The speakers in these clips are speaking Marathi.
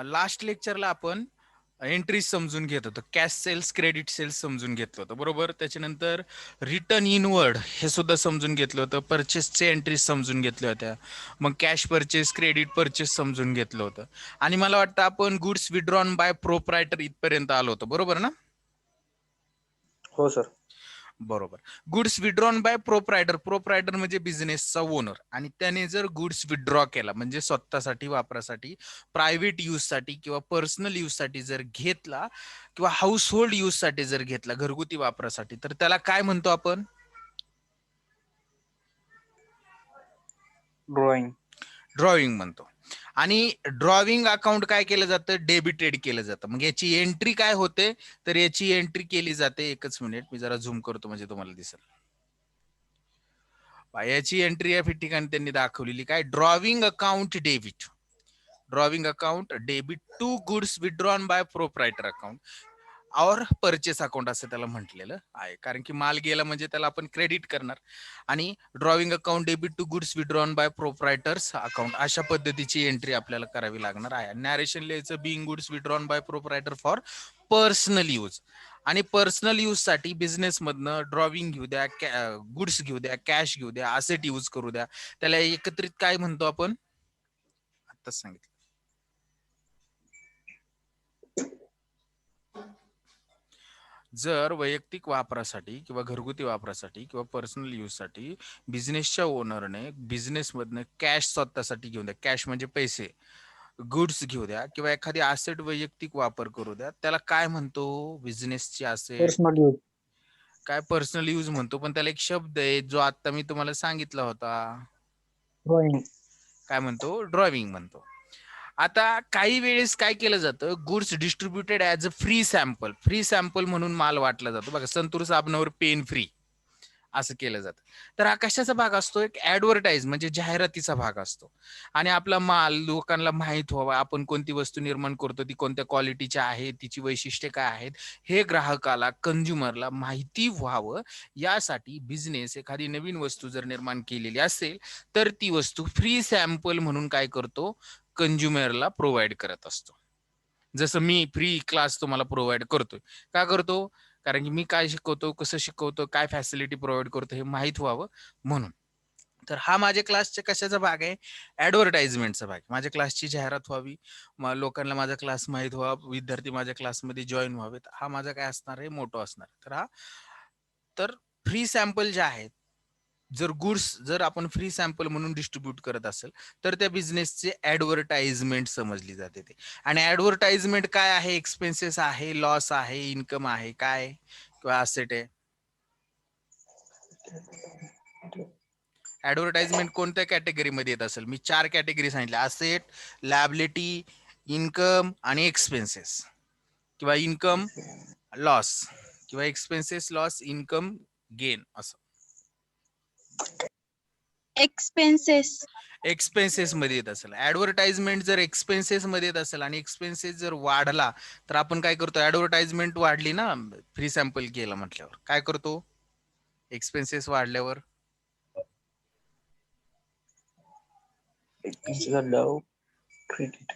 लास्ट लेक्चरला आपण एंट्रीज समजून घेत होतो. कॅश सेल्स, क्रेडिट सेल्स समजून घेतलं होतं, बरोबर. त्याच्यानंतर रिटर्न इनवर्ड हे सुद्धा समजून घेतलं होतं. परचेसचे एंट्रीज समजून घेतल्या होत्या. मग कॅश परचेस, क्रेडिट परचेस समजून घेतलं होतं. आणि मला वाटतं आपण गुड्स विड्रॉन बाय प्रोप्रायटर इथपर्यंत आलो होतो, बरोबर ना? हो सर. बरोबर. Goods withdrawn by proprietor. Proprietor म्हणजे बिझनेसचा ओनर, आणि त्याने जर गुड्स विड्रॉ केला म्हणजे स्वतःसाठी वापरासाठी, प्रायव्हेट यूज साठी किंवा पर्सनल यूज साठी जर घेतला, किंवा हाऊस होल्ड यूज साठी जर घेतला, घरगुती वापरासाठी, तर त्याला काय म्हणतो आपण? ड्रॉइंग. ड्रॉविंग म्हणतो. आणि ड्रॉविंग अकाउंट काय केलं जातं? डेबिटेड केलं जातं. मग याची एंट्री काय होते? तर याची एंट्री केली जाते, एकच मिनिट मी जरा झूम करतो म्हणजे तुम्हाला दिसेल. याची एंट्री या ठिकाणी त्यांनी दाखवलेली काय? Drawing account debit. Drawing account debit to goods withdrawn by proprietor account और परचेस अकाउंट असं त्याला म्हटलेलं आहे. कारण की माल गेला म्हणजे त्याला आपण क्रेडिट करणार. आणि drawing account debit to goods withdrawn by proprietor's account अशा पद्धतीची एंट्री आपल्याला करावी लागणार आहे. नॅरेशन लिहायचं being goods withdrawn by proprietor for personal use. आणि पर्सनल यूज साठी बिझनेस मधनं ड्रॉविंग घेऊ द्या, गुड्स घेऊ द्या, कॅश घेऊ द्या, असेट यूज करू द्या, त्याला एकत्रित काय म्हणतो आपण? आत्ताच सांगितलं. जर वैयक्तिक वापरासाठी किंवा घरगुती वापरासाठी किंवा पर्सनल यूज साठी बिझनेसच्या ओनरने बिझनेस मधनं कॅश स्वतःसाठी घेऊन द्या, कॅश म्हणजे पैसे, गुड्स घेऊ द्या, किंवा एखादी असेट वैयक्तिक वापर करू द्या, त्याला काय म्हणतो? बिझनेसची असेट. Personal use. काय पर्सनल यूज म्हणतो, पण त्याला एक शब्द आहे जो आता मी तुम्हाला सांगितला होता. ड्रॉइंग. काय म्हणतो? ड्रॉविंग म्हणतो. आता काही वेळेस काय केलं जातं? Goods distributed as a free sample. Free sample म्हणून माल वाटला जातो बघा. संतूर साबणावर पेन फ्री असं केलं जातं. तर हा कशाचा भाग असतो? एक ऍडव्हर्टाइज म्हणजे जाहिरातीचा भाग असतो. आणि आपला माल लोकांना माहित व्हावा, आपण कोणती वस्तू निर्माण करतो, ती कोणत्या क्वालिटीची आहे, तिची वैशिष्ट्ये काय आहेत, हे ग्राहकाला, कंझ्युमरला माहिती व्हावं, यासाठी बिझनेस एखादी नवीन वस्तू जर निर्माण केलेली असेल तर ती वस्तू फ्री सॅम्पल म्हणून काय करतो? कंझ्युमरला प्रोव्हाइड करत असतो. जसं मी फ्री क्लास तुम्हाला प्रोव्हाइड करतोय. का करतो? कारण की मी काय शिकवतो, कसं शिकवतो, काय फॅसिलिटी प्रोव्हाइड करतो हे माहित व्हावं म्हणून. तर हा माझ्या क्लासच्या कशाचा भाग आहे? ऍडव्हर्टाइजमेंटचा भाग. माझ्या क्लासची जाहिरात व्हावी, लोकांना माझा क्लास माहित व्हावा, विद्यार्थी माझ्या क्लासमध्ये जॉईन व्हावेत, हा माझा काय असणार आहे? मोठो असणार. तर फ्री सॅम्पल जे आहेत, जर गुड्स जर आपण फ्री सॅम्पल म्हणून डिस्ट्रीब्यूट करत असेल तर त्या बिझनेसचे ऍडव्हर्टाइजमेंट समजली जाते ते. आणि ऍडव्हर्टाइजमेंट काय आहे? एक्सपेन्सेस आहे, लॉस आहे, इन्कम आहे, काय किंवा असेट आहे? ऍडव्हर्टाइजमेंट कोणत्या कॅटेगरीमध्ये येत असेल? मी 4 कॅटेगरी सांगितले: असेट, लॅबिलिटी, इन्कम आणि एक्सपेन्सेस, किंवा इन्कम लॉस, किंवा एक्सपेन्सेस लॉस, इन्कम गेन असं. एक्सपेन्सेस. एक्सपेन्सेस मध्ये येत असेल. ऍडव्हर्टाइजमेंट जर एक्सपेन्सेस मध्ये येत असेल आणि एक्सपेन्सेस जर वाढला तर आपण काय करतो? ऍडव्हर्टाइजमेंट वाढली ना, फ्री सॅम्पल केलं म्हटल्यावर काय करतो? एक्सपेन्सेस वाढल्यावर क्रेडिट.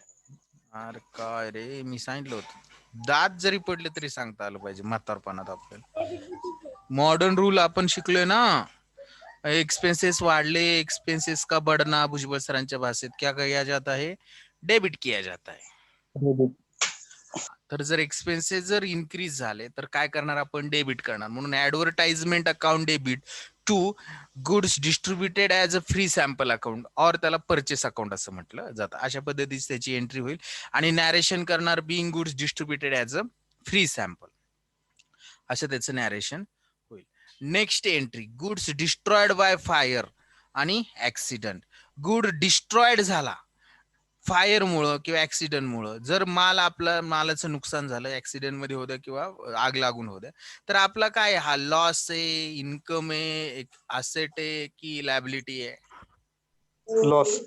अरे काय रे, मी सांगितलं होतं, दात जरी पडले तरी सांगता आलं पाहिजे म्हातारपणात आपल्याला. मॉडर्न रूल आपण शिकलोय ना. एक्सपेंसेस वाढले, एक्सपेंसेस का बढ़ना भुजबळ सरांच्या भाषेत क्या किया जाता है? डेबिट किया जाता है. क्रेडिट. तर जर एक्सपेन्सेस जर इन्क्रीज झाले तर काय करणार आपण? डेबिट करणार. म्हणून advertisement account debit to goods distributed as a free sample account, और त्याला परचेस अकाउंट असं म्हटलं जातं. अशा पद्धतीची त्याची एंट्री होईल. आणि नॅरेशन करणार Bing goods distributed as a free sample, असं त्याचं नॅरेशन होईल. Next entry, goods destroyed by fire आणि ऍक्सिडेंट. गुड डिस्ट्रॉयड झाला फायर मुळे किंवा ऍक्सिडेंट मुळे. जर आपला मालाचं नुकसान झालं ऍक्सिडेंट मध्ये होतं किंवा आग लागून होतं, तर आपला काय? हा लॉस आहे, इन्कम आहे, असेट आहे की लॅबिलिटी आहे? लॉस.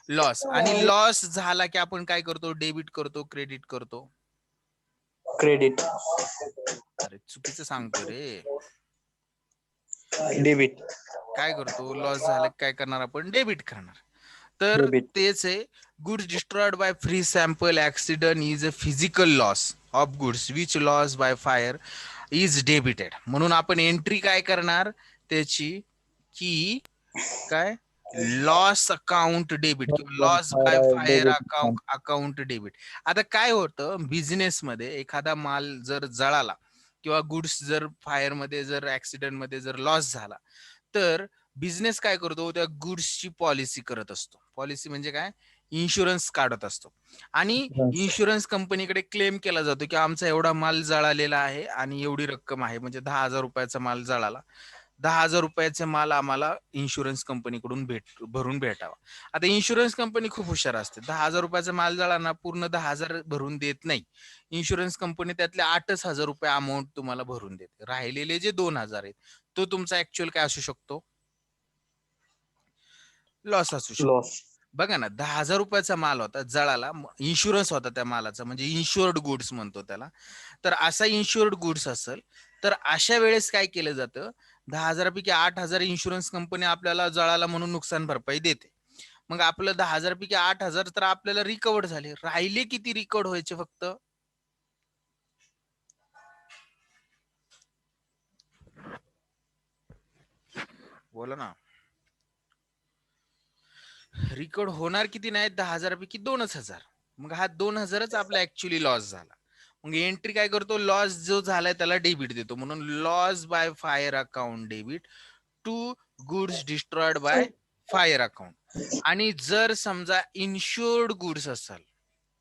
लॉस. आणि लॉस झाला की आपण काय करतो? डेबिट करतो, क्रेडिट करतो? क्रेडिट. अरे चुकीचं सांगतो रे. डेबिट. काय करतो? लॉस झाला काय करणार आपण? डेबिट करणार. तर Debit. तेच आहे, goods destroyed by free sample accident is a physical loss of goods which loss by fire is debited. म्हणून आपण एंट्री काय करणार त्याची, की काय लॉस अकाउंट डेबिट किंवा loss by fire Debit. Account debit. आता काय होतं बिझनेस मध्ये, एखादा माल जर जळाला किंवा गुड्स जर फायर मध्ये जर ऍक्सिडेंट मध्ये जर लॉस झाला, तर बिझनेस काय करतो, त्या गुड्सची पॉलिसी करत असतो. पॉलिसी म्हणजे काय, इन्शुरन्स काढत असतो आणि Insurance. इन्शुरन्स कंपनीकडे क्लेम केला जातो की आमचा एवढा माल जळालेला आहे आणि एवढी रक्कम आहे. म्हणजे 10,000 रुपयाचा माल जळाला, 10,000 रुपयाचा माल आम्हाला इन्शुरन्स कंपनीकडून भरून भेटावा. आता इन्शुरन्स कंपनी खूप हुशार असते. 10,000 रुपयाचा माल जळाला पूर्ण 10,000 भरून देत नाही. इन्शुरन्स कंपनी त्यातले 8,000 रुपये अमाऊंट तुम्हाला भरून देते. राहिलेले जे 2,000 आहेत, तो तुमचा ऍक्च्युअल काय असू शकतो, लॉस असू शकतो. Loss. बघा ना, 10,000 रुपयाचा माल होता, जळाला, इन्शुरन्स होता त्या मालाचा, म्हणजे इन्शुअर्ड गुड्स म्हणतो त्याला. तर असा इन्शुअर्ड गुड्स असेल तर अशा वेळेस काय केलं जातं, 10,000 पैकी 8,000 इन्शुरन्स कंपनी आपल्याला जळाला म्हणून नुकसान भरपाई देते. मग आपलं 10,000 पैकी 8,000 तर आपल्याला रिकवर झाले. राहिले किती रिकवर व्हायचे फक्त, बोला ना. रिकॉर्ड होणार किती नाही, 10,000 पैकी 2,000. मग हा 2,000च आपला ऍक्च्युअली लॉस झाला. मग एंट्री काय करतो, लॉस जो झालाय त्याला डेबिट देतो. म्हणून loss by fire account debit to goods destroyed by fire account. आणि जर समजा इन्शुअर्ड गुड्स असेल,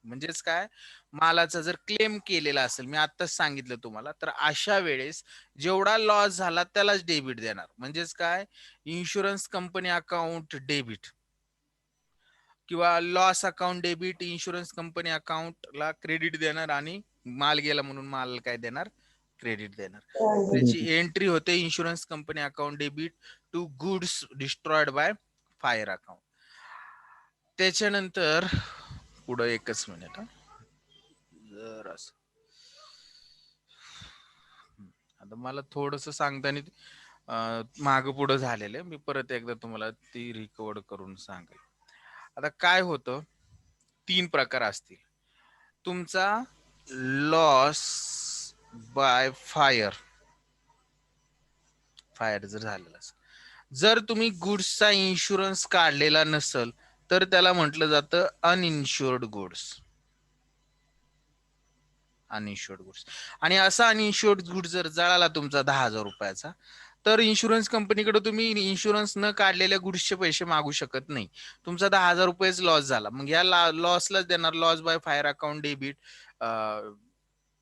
म्हणजेच काय, मालाचा जर क्लेम केलेला असेल, मी आताच सांगितलं तुम्हाला, तर अशा वेळेस जेवढा लॉस झाला त्यालाच डेबिट देणार. म्हणजेच काय, इन्शुरन्स कंपनी अकाउंट डेबिट किंवा loss account debit insurance company अकाउंटला क्रेडिट देणार आणि माल गेला म्हणून माल काय देणार, क्रेडिट देणार. त्याची Debit. एंट्री होते insurance company account debit to goods destroyed by fire account. त्याच्यानंतर पुढं एकच मिनिट, जर असं आता मला थोडस सांगताना माग पुढं झालेलं आहे, मी परत एकदा तुम्हाला ती रिकवर करून सांगेल. आता काय होतं, 3 प्रकार असतील तुमचा लॉस बाय फायर. फायर जर झालेला असेल, जर तुम्ही गुड्सचा इन्शुरन्स काढलेला नसेल तर त्याला म्हटलं जातं अनइन्शुअर्ड गुड्स. अनइन्शुअर्ड गुड्स. आणि असा अनइन्शुअर्ड गुड्स जर जळाला तुमचा 10,000 रुपयाचा, तर इन्शुरन्स कंपनीकडे तुम्ही इन्शुरन्स न काढलेल्या गुड्सचे पैसे मागू शकत नाही. तुमचा 10,000 रुपयेच लॉस झाला, मग या लॉसलाच देणार loss by fire account debit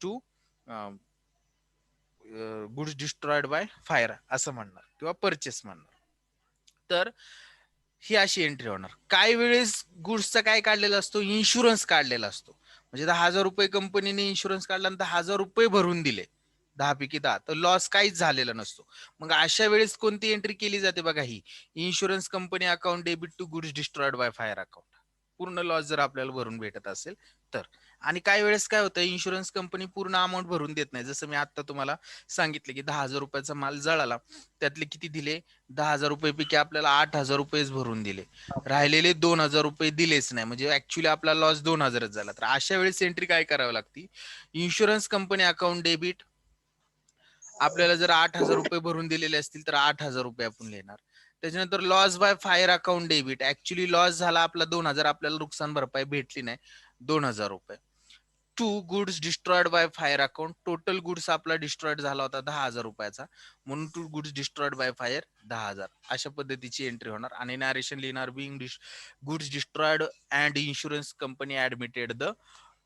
to goods destroyed by fire असं म्हणणार किंवा परचेस म्हणणार. तर ही अशी एंट्री होणार. काही वेळेस गुड्सचा काय काढलेला असतो, इन्शुरन्स काढलेला असतो. म्हणजे 10,000 रुपये कंपनीने इन्शुरन्स काढला आणि 10,000 रुपये भरून दिले, 10 पैकी 10, तर लॉस काहीच झालेला नसतो. मग अशा वेळेस कोणती एंट्री केली जाते बघा, ही insurance company account debit to goods destroyed by fire account. पूर्ण लॉस जर आपल्याला भरून भेटत असेल तर. आणि काही वेळेस काय होतं, इन्शुरन्स कंपनी पूर्ण अमाऊंट भरून देत नाही. जसं मी आता तुम्हाला सांगितलं की 10,000 रुपयाचा माल जळाला, त्यातले किती दिले, 10,000 रुपये आपल्याला 8,000 रुपयेच भरून दिले, राहिलेले 2,000 रुपये दिलेच नाही. म्हणजे ऍक्च्युअली आपला लॉस 2,000च झाला. तर अशा वेळेस एंट्री काय करावी लागते, इन्शुरन्स कंपनी अकाउंट डेबिट, आपल्याला जर 8,000 रुपये भरून दिलेले असतील तर 8,000 रुपये आपण लिहिणार. त्याच्यानंतर loss by fire account debit, actually loss झाला आपला 2,000, आपल्याला नुकसान भरपाई भेटली नाही, 2,000 रुपये to goods destroyed by fire account. Total goods आपला डिस्ट्रॉयड झाला होता 10,000 रुपयाचा, म्हणून to goods destroyed by fire 10,000. अशा पद्धतीची एंट्री होणार. आणि नॅरेशन लिहिणार, being goods destroyed and insurance company admitted the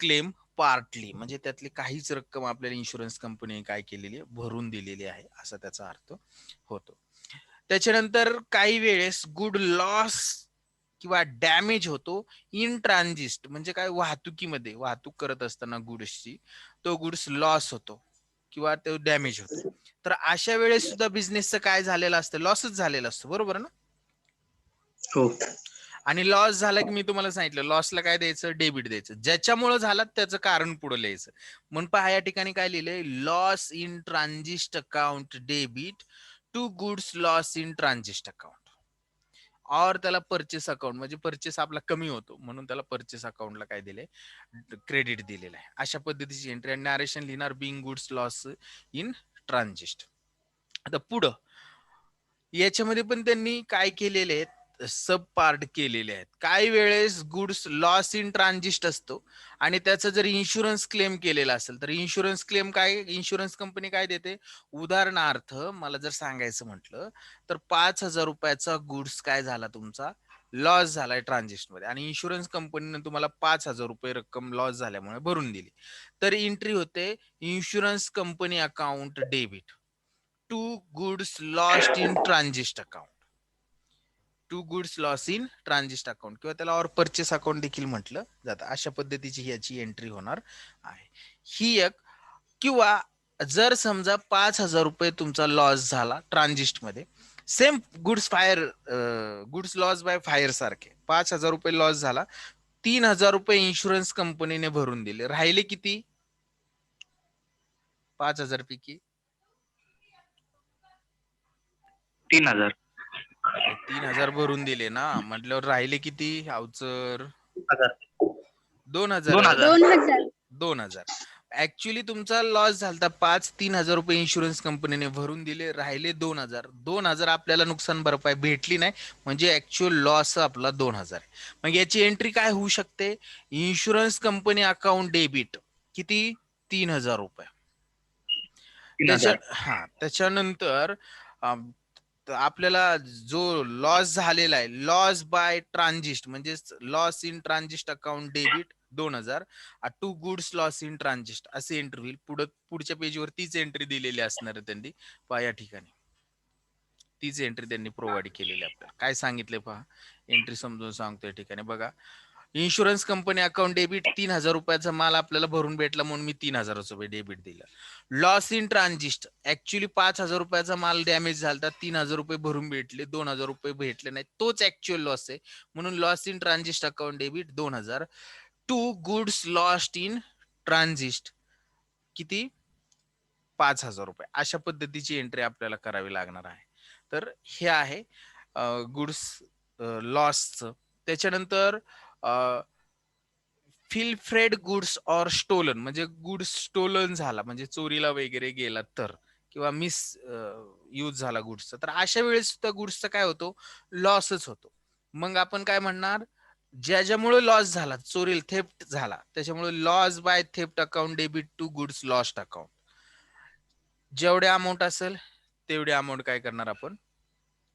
claim partly. म्हणजे त्यातली काहीच रक्कम आपल्याला इन्शुरन्स कंपनी काय केलेली आहे, भरून दिलेली आहे, असा त्याचा अर्थ होतो. त्याच्यानंतर काही वेळेस गुड लॉस किंवा डॅमेज होतो इन ट्रान्झिस्ट. म्हणजे काय, वाहतुकीमध्ये वाहतूक करत असताना गुड्सची तो गुड्स लॉस होतो किंवा तो डॅमेज होतो. तर अशा वेळेस सुद्धा बिझनेसचं काय झालेलं असतं, लॉसच झालेला असतो, बरोबर ना. हो. आणि लॉस झाला की मी तुम्हाला सांगितलं, लॉसला काय द्यायचं, डेबिट द्यायचं. ज्याच्यामुळे झाला त्याचं कारण पुढे लिहायचं. म्हणून पहा या ठिकाणी काय लिहिलंय, loss in transit account debit to goods loss in transit account. और त्याला परचेस अकाउंट म्हणजे परचेस आपला कमी होतो म्हणून त्याला परचेस अकाउंटला काय दिले क्रेडिट दिलेलं आहे. अशा पद्धतीची एंट्री आणि नॅरेशन लिहिणार being goods loss in transit. आता पुढं याच्यामध्ये पण त्यांनी काय केलेले आहेत सब पार्ट केलेले आहेत. काही वेळेस गुड्स लॉस इन ट्रान्झिस्ट असतो आणि त्याचा जर इन्शुरन्स क्लेम केलेला असेल तर इन्शुरन्स क्लेम काय इन्शुरन्स कंपनी काय देते. उदाहरणार्थ मला जर सांगायचं म्हटलं तर 5,000 रुपयाचा गुड्स काय झाला तुमचा लॉस झालाय ट्रान्झिस्ट मध्ये आणि इन्शुरन्स कंपनीने तुम्हाला 5,000 रुपये रक्कम लॉस झाल्यामुळे भरून दिली तर एंट्री होते insurance company account debit to goods lost in transit account. To goods loss in transit account किंवा त्याला और परचेस अकाउंट देखील म्हटलं जातं. अशा पद्धतीची याची एंट्री होणार आहे. ही एक किंवा जर समजा 5,000 रुपये तुमचा लॉस झाला ट्रान्झिस्ट मध्ये same goods goods loss by fire सारखे 5,000 रुपये लॉस झाला 3,000 रुपये इन्शुरन्स कंपनीने भरून दिले राहिले किती 5,000 पैकी 3,000. 3,000 भरून दिले ना म्हटल्यावर राहिले किती अवचर 2,000 2,000. 2,000. ऍक्च्युली तुमचा लॉस झाला 3,000 रुपये इन्शुरन्स कंपनीने भरून दिले राहिले 2,000. 2,000 आपल्याला नुकसान भरपाई भेटली नाही म्हणजे ऍक्च्युअल लॉस आपला 2,000 आहे. मग याची एंट्री काय होऊ शकते इन्शुरन्स कंपनी अकाउंट डेबिट किती 3,000 रुपये. त्याच्यानंतर आपल्याला जो लॉस झालेला आहे लॉस बाय ट्रान्झिस्ट म्हणजे loss in transit account debit 2,000 to goods loss in transit असे एंट्री होईल. पुढच्या पेजवर तीच एंट्री दिलेली असणार आहे त्यांनी पहा या ठिकाणी तीच एंट्री त्यांनी प्रोव्हाइड केलेली आपल्याला काय सांगितले पहा एंट्री समजून सांगतो या ठिकाणी बघा. इन्शुरन्स कंपनी अकाउंट डेबिट 3,000 रुपयाचा माल आपल्याला भरून भेटला म्हणून मी 3,000 रुपये डेबिट दिलं. लॉस इन ट्रान्झिस्ट ऍक्च्युली 5,000 रुपयाचा माल डॅमेज झाला 3,000 रुपये भरून भेटले 2,000 रुपये भेटले नाही तोच ऍक्च्युअल लॉस आहे म्हणून loss in transit account debit 2,000 to goods lost in transit किती 5,000 रुपये. अशा पद्धतीची एंट्री आपल्याला करावी लागणार आहे. तर हे आहे गुड्स लॉसचं. त्याच्यानंतर फिलफ्रेड गुड्स ऑर स्टोलन म्हणजे गुड्स स्टोलन झाला म्हणजे चोरीला वगैरे गेला तर किंवा मिस यूज झाला गुड्सचा तर अशा वेळेस सुद्धा गुड्सचा काय होतो लॉसच होतो. मग आपण काय म्हणणार ज्याच्यामुळे लॉस झाला चोरील थेफ्ट झाला त्याच्यामुळे loss by theft account debit to goods lost account. जेवढे अमाऊंट असेल तेवढे अमाऊंट काय करणार आपण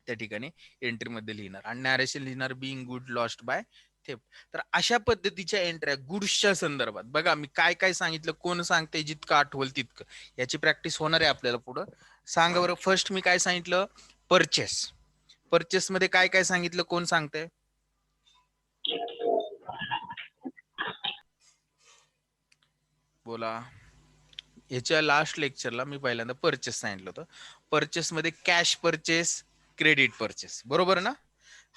त्या ठिकाणी एंट्री मध्ये लिहिणार आणि नॅरेशन लिहिणार Bing good lost by theft. तर अशा पद्धतीच्या एंट्र्या गुड्सच्या संदर्भात बघा मी काय काय सांगितलं कोण सांगते जितकं आठवल तितकं याची प्रॅक्टिस होणार आहे आपल्याला पुढं. सांगा बरं फर्स्ट मी काय सांगितलं परचेस. परचेस मध्ये काय काय सांगितलं कोण सांगते बोला. याच्या लास्ट लेक्चरला मी पहिल्यांदा परचेस सांगितलं होतं. परचेस मध्ये कॅश परचेस क्रेडिट परचेस बरोबर ना.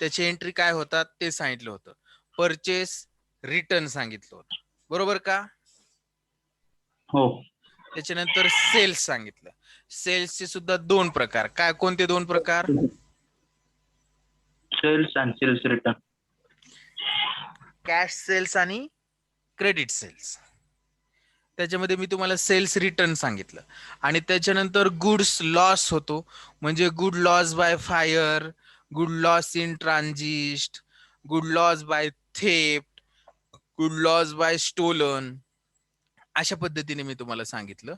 त्याची एंट्री काय होतात ते सांगितलं होतं. परचेस रिटर्न सांगितलं होतं बरोबर का. हो. त्याच्यानंतर सेल्स सांगितलं. सेल्सचे सुद्धा 2 प्रकार काय कोणते 2 प्रकार सेल्स आणि सेल्स रिटर्न. कॅश सेल्स आणि क्रेडिट सेल्स. त्याच्यामध्ये मी तुम्हाला सेल्स रिटर्न सांगितलं आणि त्याच्यानंतर गुड्स लॉस होतो म्हणजे good loss by fire good loss in transit good loss by theft good loss by stolen अशा पद्धतीने मी तुम्हाला सांगितलं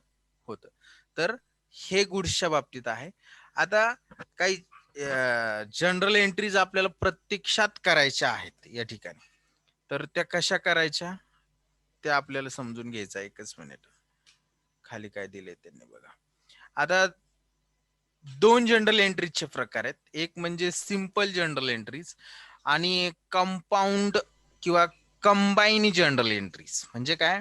होतं. तर हे गुड्सच्या बाबतीत आहे. आता काही जनरल एंट्रीज आपल्याला प्रत्यक्षात करायच्या आहेत या ठिकाणी तर त्या कशा करायच्या ते आपल्याला समजून घ्यायचं. एकच मिनिट खाली काय दिले त्यांनी बघा. आता 2 जनरल एंट्रीजचे प्रकार आहेत. एक म्हणजे सिंपल जनरल एंट्रीज आणि कंपाऊंड किंवा कंबाईन जनरल एंट्रीज म्हणजे काय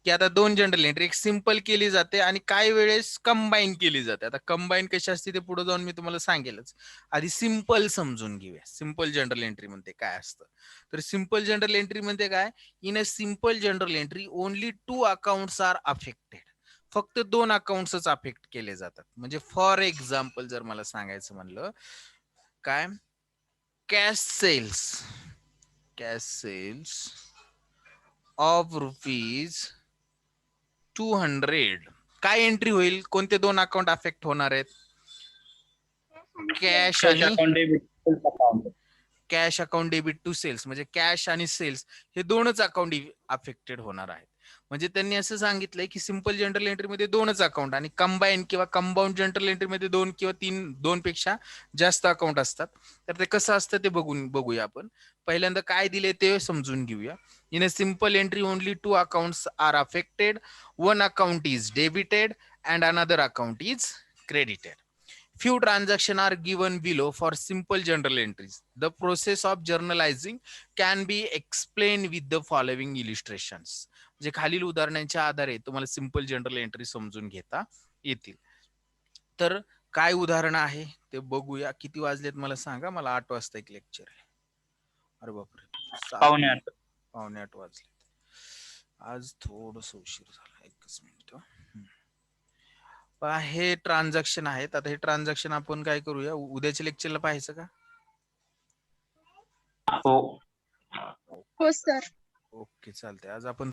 की आता 2 जनरल एंट्री एक सिंपल केली जाते आणि काही वेळेस कंबाईन केली जाते. आता कंबाईन कशी असते ते पुढे जाऊन मी तुम्हाला सांगेलच. आधी सिंपल समजून घेऊया. सिंपल जनरल एंट्री मध्ये काय असतं तर सिंपल जनरल एंट्री मध्ये काय in a simple journal entry only 2 accounts are affected. फक्त 2 अकाउंट्सच अफेक्ट केले जातात. म्हणजे फॉर एक्झाम्पल जर मला सांगायचं म्हणलं काय कॅश सेल्स ऑफ ₹200 काय एंट्री होईल? कोणते दोन अकाउंट अफेक्ट होणार आहेत? कॅश कॅश आणि account debit account. Cash account debit to sales, म्हणजे कॅश आणि सेल्स हे दोनच अकाउंट अफेक्टेड होणार आहेत. म्हणजे त्यांनी असं सांगितलंय की सिंपल जनरल एंट्री मध्ये दोनच अकाउंट आणि कंबाईन किंवा कंपाऊंड जनरल एंट्री मध्ये दोन किंवा दोन पेक्षा जास्त अकाउंट असतात. तर ते कसं असतं ते बघूया आपण. पहिल्यांदा काय दिले ते समजून घेऊया. In a simple entry only 2 accounts are affected. One account is debited and another account is credited. Few transactions are given below for simple journal entries. The process of journalizing can be explained with the following illustrations. म्हणजे खालील उदाहरणांच्या आधारे तुम्हाला सिंपल जनरल एंट्री समजून घेता येतील. तर काय उदाहरण आहे ते बघूया. किती वाजलेत मला सांगा. मला 8 वाजता एक लेक्चर आहे. अरे बापरे, 8:15. 7:45 वाजले. आज थोडस उशीर झाला. एकच मिनिट. हे ट्रान्झॅक्शन आहेत. आता हे ट्रान्झॅक्शन आपण काय करूया, उद्याच्या लेक्चरला पाहायचं का? हो. हो सर. ओके, चालतंय. आज आपण